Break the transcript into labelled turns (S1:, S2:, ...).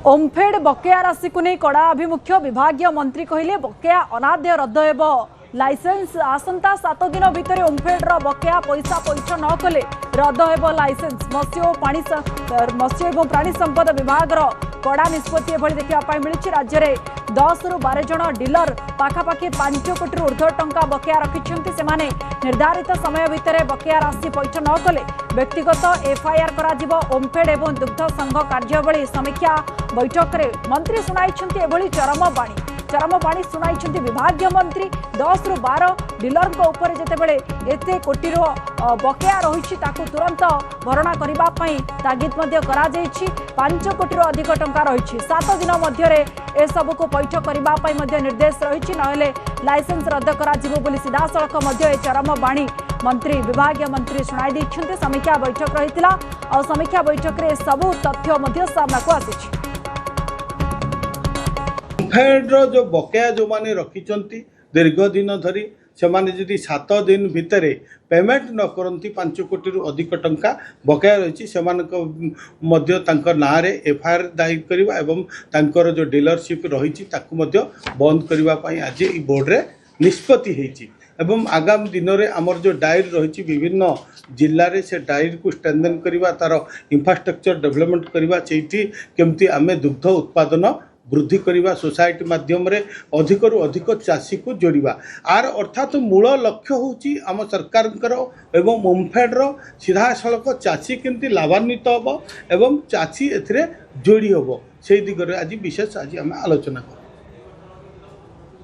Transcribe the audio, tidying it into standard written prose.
S1: ओमफेड बकेया राशि को नहीं कड़ा अभिमुख्य विभागीय मंत्री कहले बकेया अनाद्य रद्द हेब लाइसेंस आसंता 7 दिन भितर ओमफेड बकेया पैसा पैठ न कले रद्द हेब लाइसेंस मत्स्य और प्राणी संपद विभाग कड़ा निष्पत्ति एभली देखा मिली राज्य में 10 ରୁ 12 जन डीलर पाखापाखि 5 कोटी ऊर्ध्व टंका बकेया रखिंट से निर्धारित समय भितर बकेया राशि पैठ न कले व्यक्तिगत एफआईआर करा ओमफेड एवं दुग्ध संघ कार्यवली समीक्षा बैठक में मंत्री शुणाई एभली चरम बाणी शुणाई विभागीय मंत्री 10 ରୁ 12 डीलर जितेबले एते कोटी बकेया रही तुरंत भरणा करने तागिद 5 कोटी अधिक टंका रही 7 दिन मध्य एसबू को पैठ करने निर्देश रही नहेले लाइसेंस रद्द कर सीधा सड़क चरम बाणी मंत्री विभागीय मंत्री शुणाई समीक्षा बैठक रही और समीक्षा बैठक में सबू तथ्य सामना को आसी
S2: ओमफेड्र जो बकेया जो माने रखिंट दीर्घ दिन धरी से जदि 7 दिन भितर पेमेंट न करती 5 कोटी अधिक टंका बकेया रही से ना एफआईआर दायर करवा एवं तांकर जो डीलरशिप रही बंद करने आज ये बोर्ड रे निष्पत्ति होती एवं आगामी दिन में आमर जो डायर रही विभिन्न जिले में से डायर को स्ट्रेंथन करवा तार इंफ्रास्ट्रक्चर डेवलपमेंट करवा से केमती आम दुग्ध उत्पादन वृद्धि करवा सोसाइटी माध्यम रे अधिक रु अधिक चाषी को जोड़वा आर अर्थात मूल लक्ष्य होची आम सरकार एवं ओमफेड्र सीधा सड़क चाषी केमती लाभान्वित हम एवं चाषी एथिरे जोड़ी हम से दिगरे आज विशेष आज आम आलोचना कर